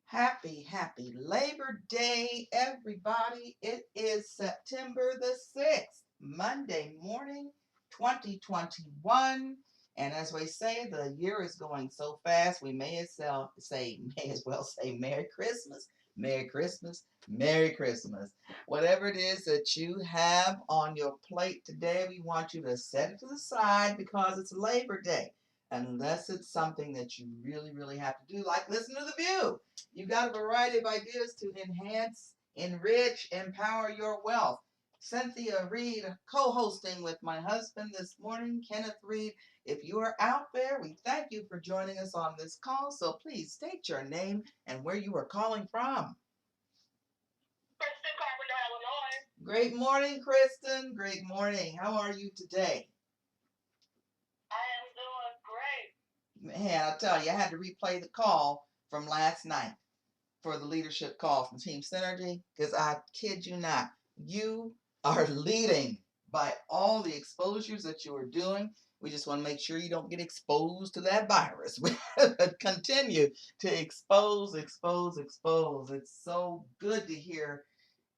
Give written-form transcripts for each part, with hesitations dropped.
Happy Labor Day, everybody. It is September the 6th, Monday morning, 2021. And as we say, the year is going so fast, we may as well say Merry Christmas, Merry Christmas, Merry Christmas. Whatever it is that you have on your plate today, we want you to set it to the side because it's Labor Day. Unless it's something that you really, really have to do, like listen to The View. You've got a variety of ideas to enhance, enrich, empower your wealth. Cynth'ya Reed co-hosting with my husband this morning, Kenneth Reed. If you are out there, we thank you for joining us on this call. So please state your name and where you are calling from. Great morning, Kristen. Great morning. How are you today? Man, I'll tell you, I had to replay the call from last night for the leadership call from Team Synergy because I kid you not, you are leading by all the exposures that you are doing. We just want to make sure you don't get exposed to that virus. We continue to expose. It's so good to hear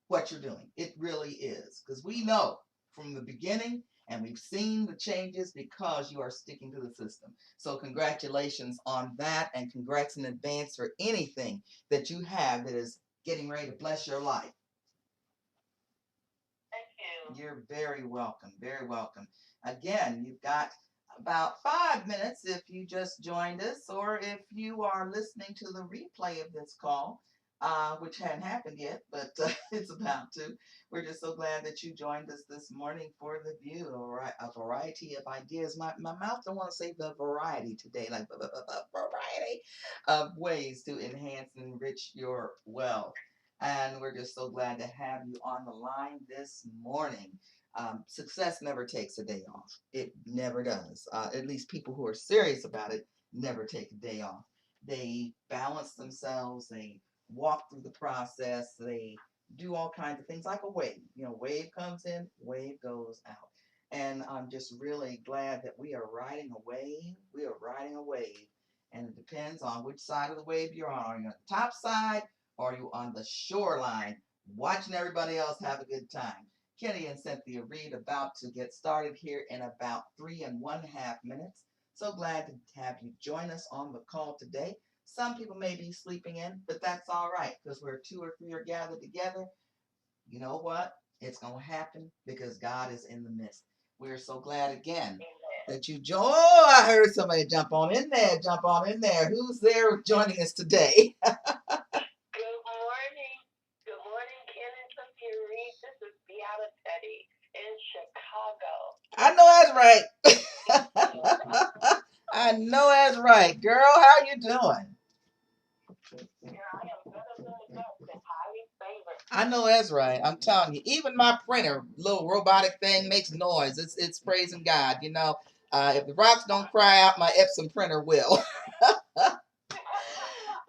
what you're doing. It really is. Because we know from the beginning and we've seen the changes because you are sticking to the system. So congratulations on that, and congrats in advance for anything that you have that is getting ready to bless your life. Thank you. You're very welcome. Very welcome. Again, you've got about 5 minutes if you just joined us, or if you are listening to the replay of this call, which hadn't happened yet, but it's about to. We're just so glad that you joined us this morning for The View. A variety of ideas. My mouth don't want to say the variety today, like variety of ways to enhance and enrich your wealth. And we're just so glad to have you on the line this morning. Success never takes a day off. It never does. At least people who are serious about it never take a day off. They balance themselves. They walk through the process. They do all kinds of things like a wave. Wave comes in, wave goes out. And I'm just really glad that we are riding a wave. We are riding a wave. And it depends on which side of the wave you're on. Are you on the top side, or are you on the shoreline watching everybody else have a good time? Kenny and Cynth'ya Reed about to get started here in about 3.5 minutes. So glad to have you join us on the call today. Some people may be sleeping in, but that's all right because where two or three are gathered together, you know what? It's going to happen because God is in the midst. We're so glad again that you join. Oh, I heard somebody jump on in there. Jump on in there. Who's there joining us today? Good morning. Good morning, Ken and Cynth'ya Reed. This is V.I.W in Chicago. I know that's right. I know that's right. Girl, how you doing? I know that's right. I'm telling you, even my printer, little robotic thing, makes noise. It's praising God. If the rocks don't cry out, my Epson printer will.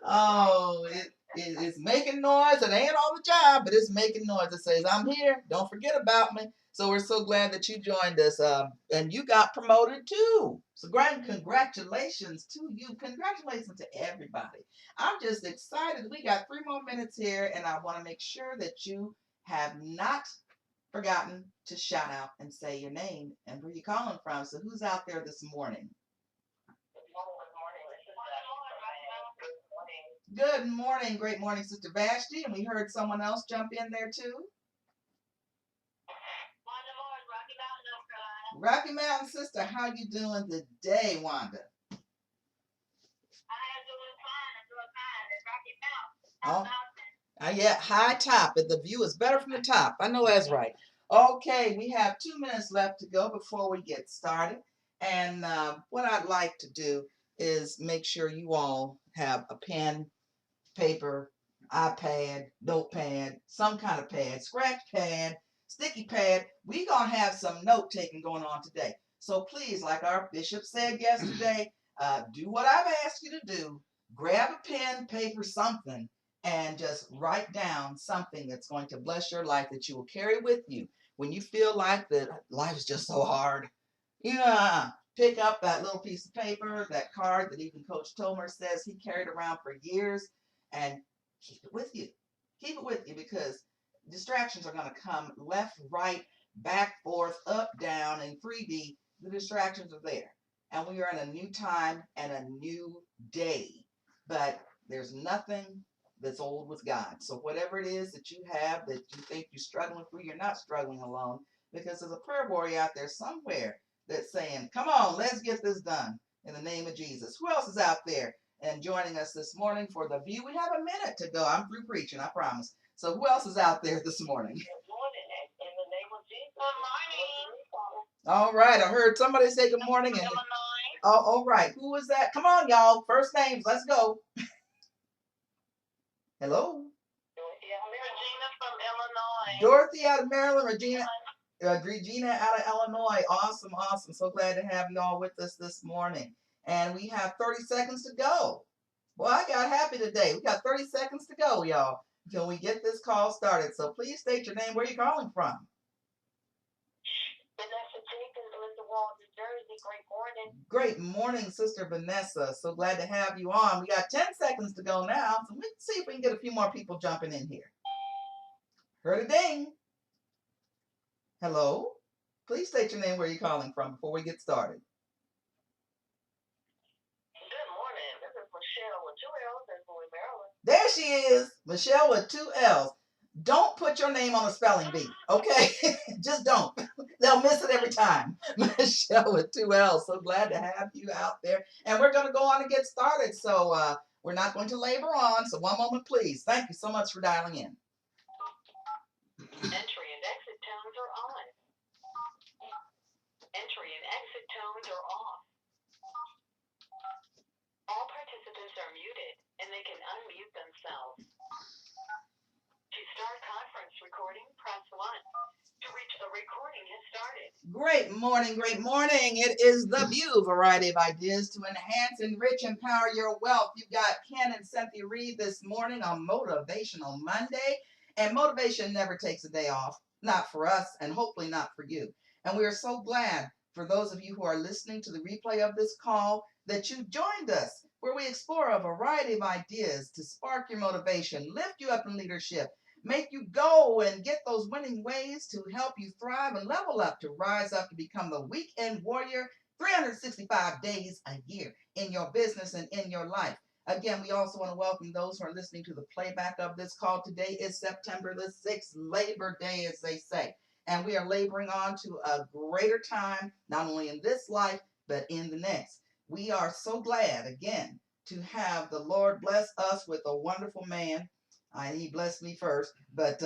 Oh, it's making noise. It ain't on the job, but it's making noise. It says, I'm here. Don't forget about me. So we're so glad that you joined us. And you got promoted too. So great congratulations to you. Congratulations to everybody. I'm just excited. We got 3 more minutes here, and I want to make sure that you have not forgotten to shout out and say your name and where you're calling from. So who's out there this morning? Good morning, great morning, Sister Vashti. And we heard someone else jump in there too. Rocky Mountain, sister, how you doing today, Wanda? Oh, yeah, high top, but the view is better from the top. I know that's right. Okay, we have 2 minutes left to go before we get started. And what I'd like to do is make sure you all have a pen, paper, iPad, notepad, some kind of pad, scratch pad, sticky pad. We're going to have some note taking going on today. So please, like our bishop said yesterday, do what I've asked you to do. Grab a pen, paper, something, and just write down something that's going to bless your life that you will carry with you. When you feel like that life is just so hard, pick up that little piece of paper, that card that even Coach Tomer says he carried around for years. and keep it with you. Keep it with you because distractions are going to come left, right, back, forth, up, down, in 3D. The distractions are there. And we are in a new time and a new day. But there's nothing that's old with God. So whatever it is that you have that you think you're struggling through, you're not struggling alone because there's a prayer warrior out there somewhere that's saying, come on, let's get this done in the name of Jesus. Who else is out there and joining us this morning for the view? We have a minute to go. I'm through preaching, I promise. So who else is out there this morning? Good morning. In the name of Jesus. Good morning. All right. I heard somebody say good morning. And oh, all right. Who was that? Come on, y'all. First names. Let's go. Hello. Regina from Illinois. Dorothy out of Maryland. Regina out of Illinois. Awesome, awesome. So glad to have you all with us this morning. And we have 30 seconds to go. Well, I got happy today. We got 30 seconds to go, y'all, until we get this call started. So please state your name. Where are you calling from? Vanessa Jenkins, Elizabeth, New Jersey. Great morning. Great morning, Sister Vanessa. So glad to have you on. We got 10 seconds to go now. So let's see if we can get a few more people jumping in here. Heard a ding. Hello. Please state your name, where you're calling from before we get started. Good morning. This is Michelle with 2 L's in Bowie, Maryland. There she is, Michelle with 2 L's. Don't put your name on a spelling bee, okay? Just don't. They'll miss it every time. Michelle with 2 L's. So glad to have you out there. And we're going to go on and get started. So we're not going to labor on. So one moment, please. Thank you so much for dialing in. Entry and exit tones are on. Entry and exit tones are off. All participants are muted and they can unmute themselves. To start conference recording, press 1. To reach the recording has started. Great morning, great morning. It is the V.I.E.W, variety of ideas to enhance, enrich, empower your wealth. You've got Ken and Cynth'ya Reed this morning on Motivational Monday. And motivation never takes a day off, not for us and hopefully not for you. And we are so glad for those of you who are listening to the replay of this call that you joined us, where we explore a variety of ideas to spark your motivation, lift you up in leadership, make you go and get those winning ways to help you thrive and level up to rise up to become the weekend warrior 365 days a year in your business and in your life. Again, we also want to welcome those who are listening to the playback of this call. Today is September the 6th, Labor Day, as they say. And we are laboring on to a greater time, not only in this life, but in the next. We are so glad, again, to have the Lord bless us with a wonderful man. He blessed me first, but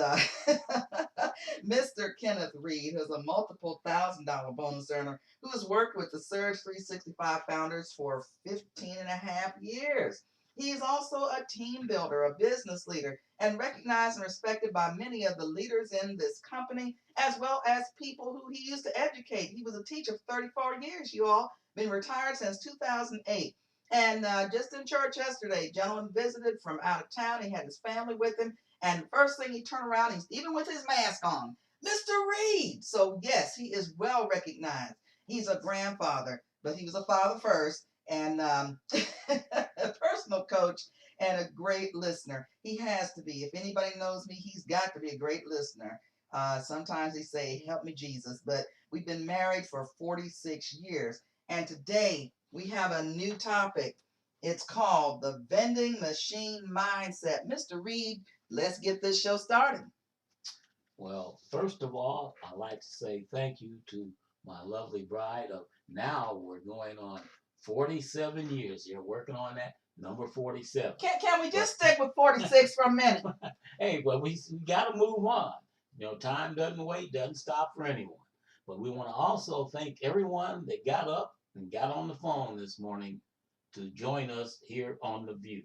Mr. Kenneth Reed, who's a multiple $1,000 bonus earner, who has worked with the Surge 365 founders for 15 and a half years. He is also a team builder, a business leader, and recognized and respected by many of the leaders in this company, as well as people who he used to educate. He was a teacher for 34 years, you all, been retired since 2008. And just in church yesterday, a gentleman visited from out of town. He had his family with him. And first thing he turned around, he's even with his mask on, Mr. Reed. So yes, he is well recognized. He's a grandfather, but he was a father first, and a personal coach and a great listener. He has to be. If anybody knows me, he's got to be a great listener. Sometimes they say, help me, Jesus. But we've been married for 46 years. And today we have a new topic. It's called the vending machine mindset. Mr. Reed, let's get this show started. Well, first of all, I'd like to say thank you to my lovely bride. Now we're going on 47 years. You're working on that number 47. Can we just stick with 46 for a minute? Hey, well, we got to move on. You know, time doesn't wait, doesn't stop for anyone. But we want to also thank everyone that got up and got on the phone this morning to join us here on The View.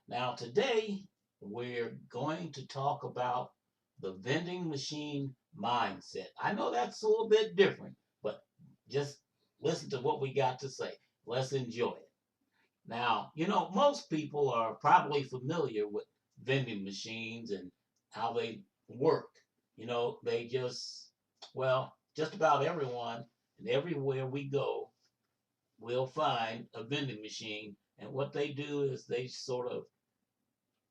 Now, today, we're going to talk about the vending machine mindset. I know that's a little bit different, but just listen to what we got to say. Let's enjoy it. Now, you know, most people are probably familiar with vending machines and how they work. You know, they just about everyone and everywhere we go, we'll find a vending machine. And what they do is they sort of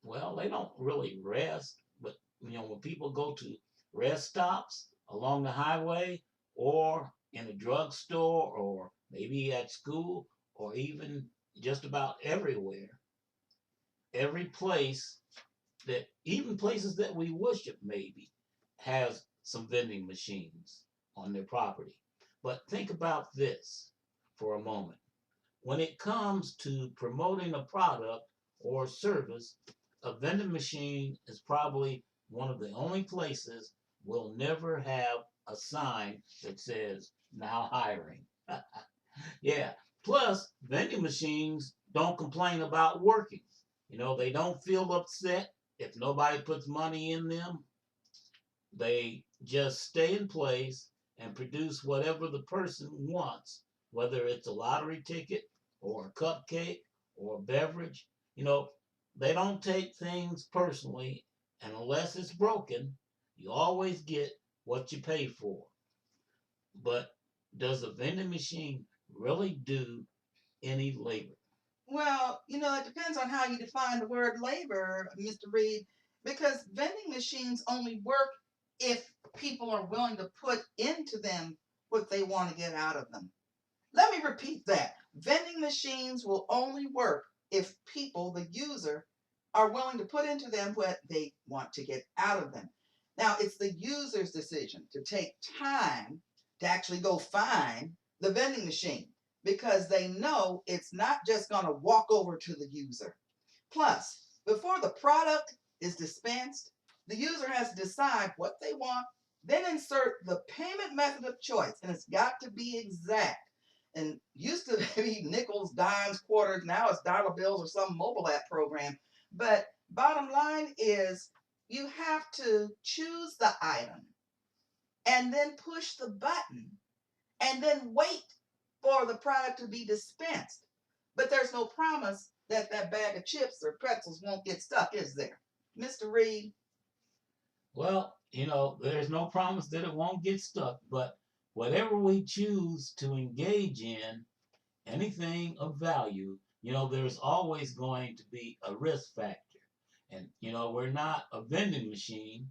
well, they don't really rest, but when people go to rest stops along the highway or in a drugstore or maybe at school or even just about everywhere, every place that even places that we worship maybe has some vending machines on their property. But think about this for a moment. When it comes to promoting a product or service, a vending machine is probably one of the only places we'll never have a sign that says now hiring. Yeah. Plus, vending machines don't complain about working. They don't feel upset if nobody puts money in them. They just stay in place and produce whatever the person wants, whether it's a lottery ticket or a cupcake or a beverage. You know, they don't take things personally, and unless it's broken, you always get what you pay for. But does a vending machine really do any labor? Well, it depends on how you define the word labor, Mr. Reed, because vending machines only work if people are willing to put into them what they want to get out of them. Let me repeat that. Vending machines will only work if people, the user, are willing to put into them what they want to get out of them. Now, it's the user's decision to take time to actually go find the vending machine because they know it's not just going to walk over to the user. Plus, before the product is dispensed, the user has to decide what they want, then insert the payment method of choice, and it's got to be exact. And used to be nickels, dimes, quarters. Now it's dollar bills or some mobile app program. But bottom line is you have to choose the item and then push the button and then wait for the product to be dispensed. But there's no promise that that bag of chips or pretzels won't get stuck, is there? Mr. Reed? Well, there's no promise that it won't get stuck, but whatever we choose to engage in, anything of value, there's always going to be a risk factor. And, we're not a vending machine.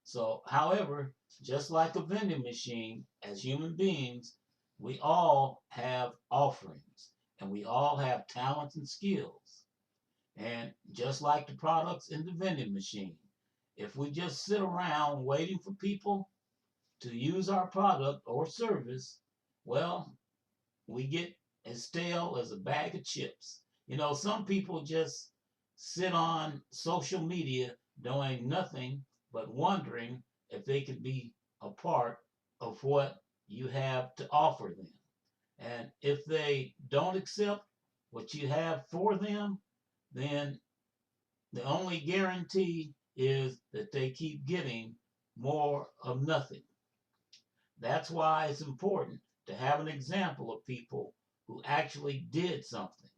So, however, just like a vending machine, as human beings, we all have offerings and we all have talents and skills. And just like the products in the vending machine, if we just sit around waiting for people to use our product or service, well, we get as stale as a bag of chips. Some people just sit on social media doing nothing but wondering if they could be a part of what you have to offer them. And if they don't accept what you have for them, then the only guarantee is that they keep getting more of nothing. That's why it's important to have an example of people who actually did something.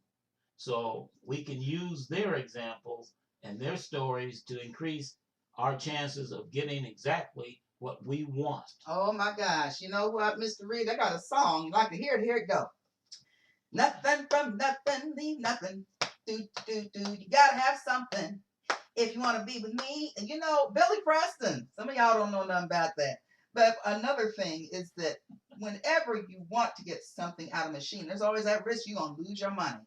So we can use their examples and their stories to increase our chances of getting exactly what we want. Oh my gosh. You know what, Mr. Reed? I got a song. You like to hear it? Here it go. Nothing from nothing, leave nothing. Do. You gotta have something if you want to be with me. And Billy Preston. Some of y'all don't know nothing about that. But another thing is that whenever you want to get something out of a machine, there's always that risk you're going to lose your money.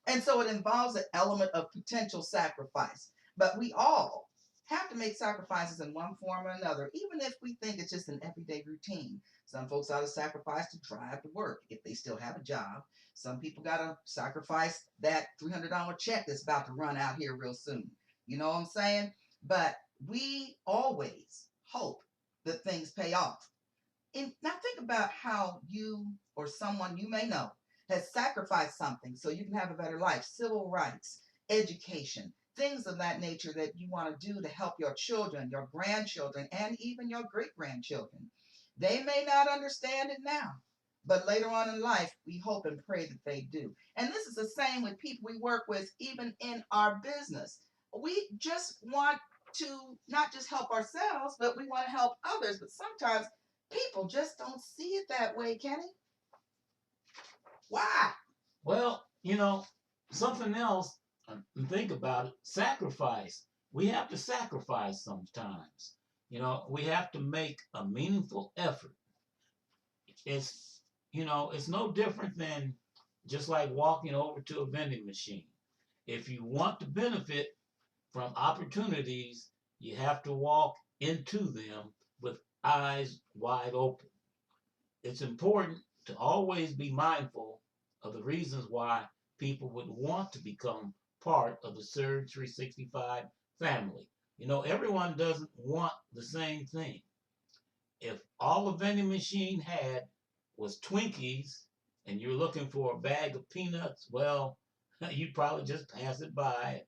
And so it involves an element of potential sacrifice. But we all have to make sacrifices in one form or another, even if we think it's just an everyday routine. Some folks ought to sacrifice to drive to work if they still have a job. Some people got to sacrifice that $300 check that's about to run out here real soon. You know what I'm saying? But we always hope that things pay off. And now think about how you or someone you may know has sacrificed something so you can have a better life, civil rights, education, things of that nature that you want to do to help your children, your grandchildren, and even your great grandchildren. They may not understand it now, but later on in life, we hope and pray that they do. And this is the same with people we work with, even in our business. We just want to not just help ourselves, but we want to help others. But sometimes people just don't see it that way, Kenny. Why? Well, something else And think about it, sacrifice. We have to sacrifice sometimes. We have to make a meaningful effort. It's, it's no different than just like walking over to a vending machine. If you want to benefit from opportunities, you have to walk into them with eyes wide open. It's important to always be mindful of the reasons why people would want to become part of the Surge 365 family. Everyone doesn't want the same thing. If all a vending machine had was Twinkies and you're looking for a bag of peanuts, well, you'd probably just pass it by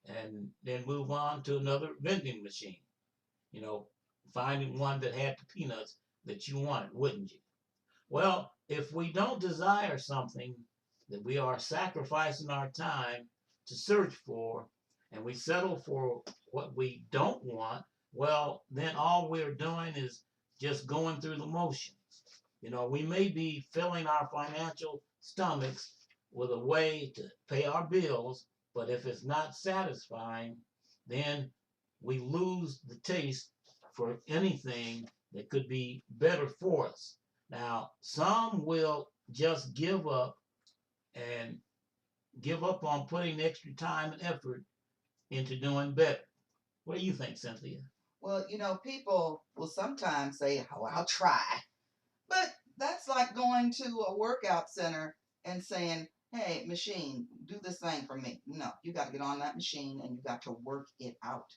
and then move on to another vending machine, you know, finding one that had the peanuts that you wanted, wouldn't you? Well, if we don't desire something that we are sacrificing our time to search for, and we settle for what we don't want, well, then all we're doing is just going through the motions. We may be filling our financial stomachs with a way to pay our bills, but if it's not satisfying, then we lose the taste for anything that could be better for us. Now, some will just and give up on putting extra time and effort into doing better. What do you think, Cynth'ya? Well, people will sometimes say, "Oh, I'll try." But that's like going to a workout center and saying, "Hey, machine, do this thing for me." No, you got to get on that machine and you got to work it out.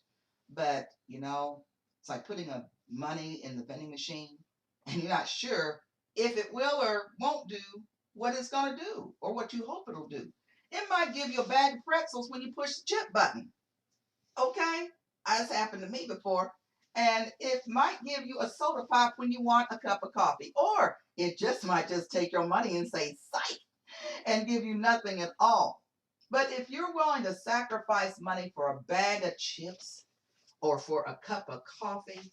But, it's like putting a money in the vending machine and you're not sure if it will or won't do what it's going to do or what you hope it'll do. It might give you a bag of pretzels when you push the chip button. Okay? That's happened to me before. And it might give you a soda pop when you want a cup of coffee. Or it just might just take your money and say, psych, and give you nothing at all. But if you're willing to sacrifice money for a bag of chips or for a cup of coffee,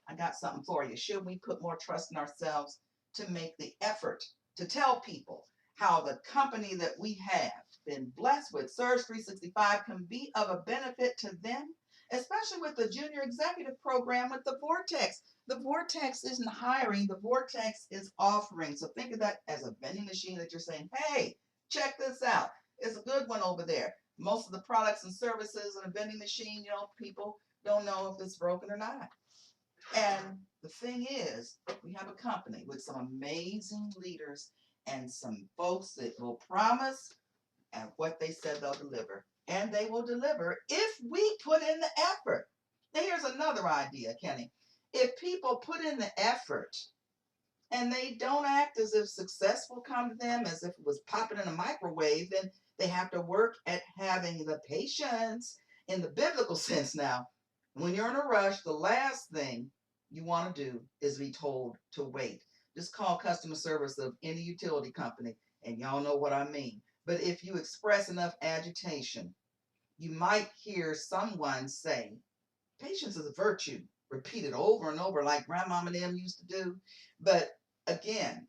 I got something for you. Should we put more trust in ourselves to make the effort to tell people how the company that we have been blessed with, Surge 365, can be of a benefit to them, especially with the junior executive program with the Vortex. The Vortex isn't hiring, the Vortex is offering. So think of that as a vending machine that you're saying, hey, check this out. It's a good one over there. Most of the products and services in a vending machine, people don't know if it's broken or not. And the thing is, we have a company with some amazing leaders and some folks that will promise and what they said they'll deliver. And they will deliver if we put in the effort. Now, here's another idea, Kenny. If people put in the effort and they don't act as if success will come to them, as if it was popping in a microwave, then they have to work at having the patience in the biblical sense now. When you're in a rush, the last thing you want to do is be told to wait. Just call customer service of any utility company, and y'all know what I mean. But if you express enough agitation, you might hear someone say, patience is a virtue, repeated over and over like grandmama and them used to do. But again,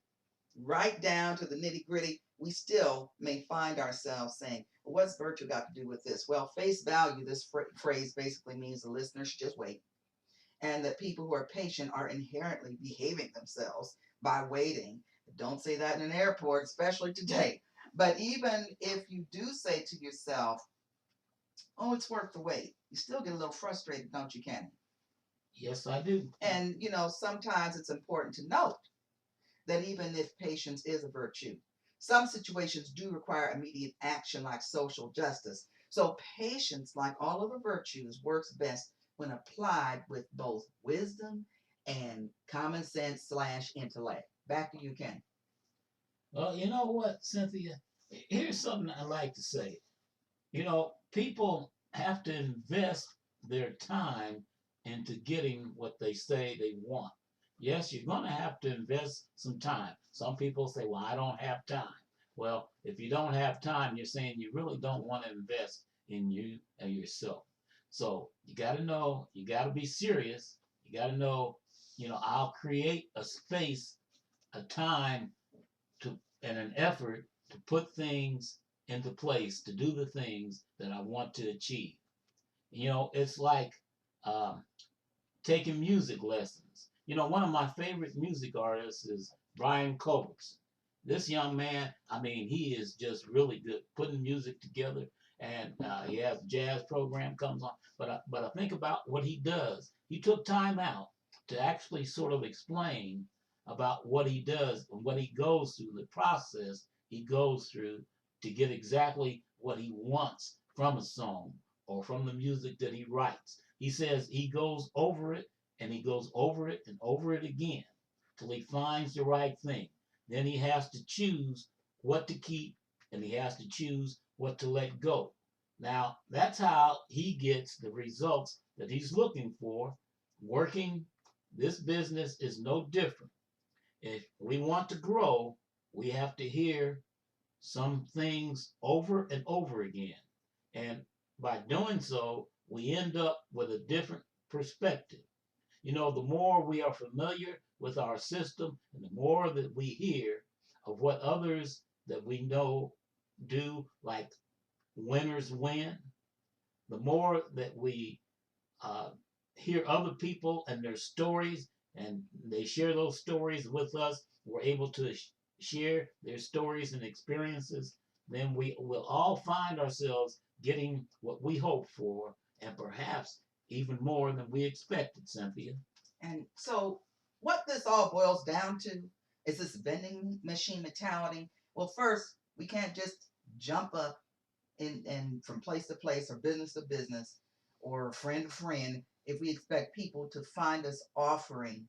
right down to the nitty gritty, we still may find ourselves saying, well, what's virtue got to do with this? Well, face value, this phrase basically means the listener should just wait. And that people who are patient are inherently behaving themselves by waiting. Don't say that in an airport, especially today. But even if you do say to yourself, oh, it's worth the wait, you still get a little frustrated, don't you, Kenny? Yes, I do. And, sometimes it's important to note that even if patience is a virtue, some situations do require immediate action like social justice. So patience, like all of the virtues, works best when applied with both wisdom and common sense / intellect. Back to you, Ken. Well, you know what, Cynth'ya? Here's something I like to say. People have to invest their time into getting what they say they want. Yes, you're going to have to invest some time. Some people say, well, I don't have time. Well, if you don't have time, you're saying you really don't want to invest in you and yourself. So you got to know, you got to be serious. You got to know, I'll create a space, a time to, and an effort to put things into place to do the things that I want to achieve. It's like um, taking music lessons. One of my favorite music artists is Brian Coates. This young man, I mean, he is just really good putting music together, and he has a jazz program comes on. But I think about what he does. He took time out to actually sort of explain about what he does and what he goes through, the process he goes through to get exactly what he wants from a song or from the music that he writes. He says he goes over it and he goes over it and over it again till he finds the right thing. Then he has to choose what to keep and he has to choose what to let go. Now, that's how he gets the results that he's looking for. Working this business is no different. If we want to grow, we have to hear some things over and over again. And by doing so, we end up with a different perspective. The more we are familiar with our system and the more that we hear of what others that we know do, like winners win, the more that we uh, hear other people and their stories, and they share those stories with us, we're able to share their stories and experiences, then we will all find ourselves getting what we hope for, and perhaps even more than we expected, Cynth'ya. And so, what this all boils down to is this vending machine mentality. Well, first, we can't just jump up in from place to place or business to business or friend to friend if we expect people to find us offering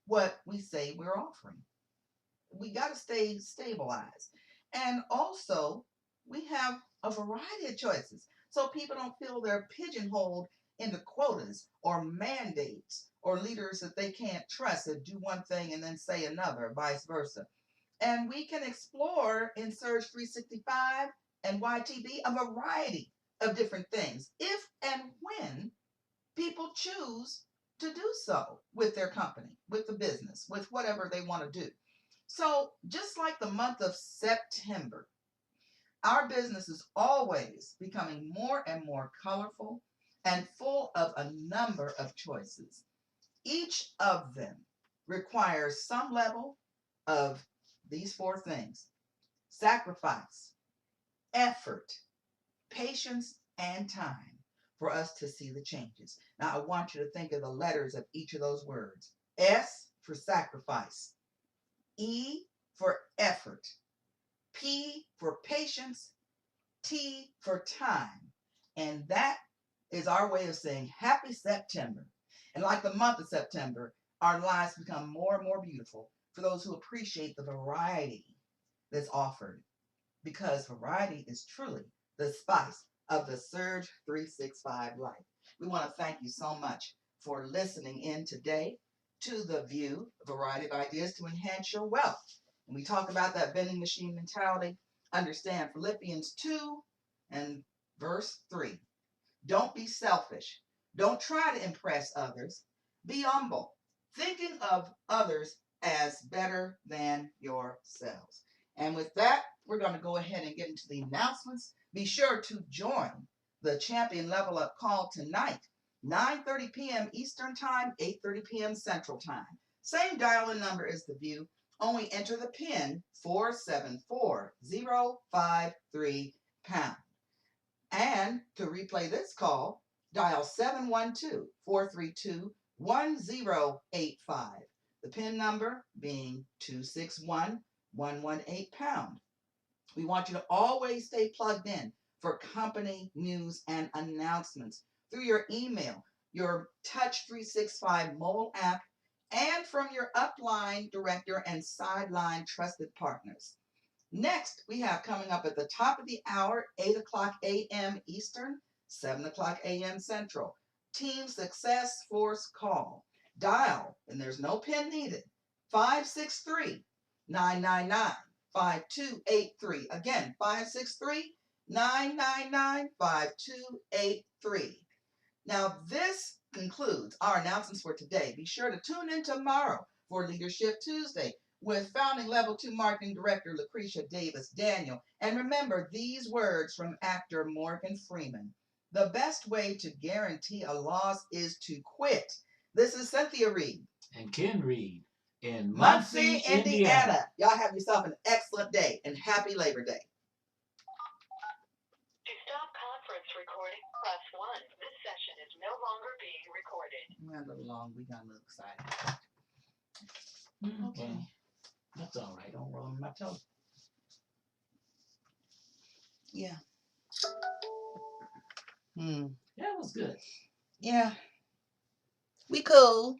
what we say we're offering. We got to stay stabilized. And also, we have a variety of choices so people don't feel they're pigeonholed into quotas or mandates or leaders that they can't trust that do one thing and then say another, vice versa. And we can explore in Surge 365 and YTB a variety of different things if and when people choose to do so with their company, with the business, with whatever they want to do. So, just like the month of September, our business is always becoming more and more colorful and full of a number of choices. Each of them requires some level of these four things: sacrifice, effort, patience, and time for us to see the changes. Now, I want you to think of the letters of each of those words: S for sacrifice, E for effort, P for patience, T for time. And that is our way of saying happy September. And like the month of September, our lives become more and more beautiful for those who appreciate the variety that's offered, because variety is truly the spice of the Surge 365 life. We want to thank you so much for listening in today to The View, a variety of ideas to enhance your wealth. And we talk about that vending machine mentality. Understand Philippians 2 and verse 3. Don't be selfish. Don't try to impress others. Be humble, thinking of others as better than yourselves. And with that, we're going to go ahead and get into the announcements. Be sure to join the Champion Level Up call tonight, 9:30 p.m. Eastern Time, 8:30 p.m. Central Time. Same dial-in number as The View. Only enter the PIN 474053#. And to replay this call, dial 712-432-1085. The PIN number being 261118#. We want you to always stay plugged in for company news and announcements through your email, your Touch 365 mobile app, and from your upline director and sideline trusted partners. Next, we have coming up at the top of the hour, 8 o'clock a.m. Eastern, 7 o'clock a.m. Central, Team Success Force Call. Dial, and there's no PIN needed, 563-999-5283. Again, 563-999-5283. Now, this concludes our announcements for today. Be sure to tune in tomorrow for Leadership Tuesday, with founding Level 2 Marketing Director Lucretia Davis Daniel. And remember these words from actor Morgan Freeman. The best way to guarantee a loss is to quit. This is Cynth'ya Reed. And Ken Reed in Muncie, Muncie, Indiana. Y'all have yourself an excellent day and happy Labor Day. To stop conference recording, press 1. This session is no longer being recorded. We got a little long. We got a little excited. Okay. That's all right. Don't roll on my toe. Yeah. That was good. Yeah. We cool.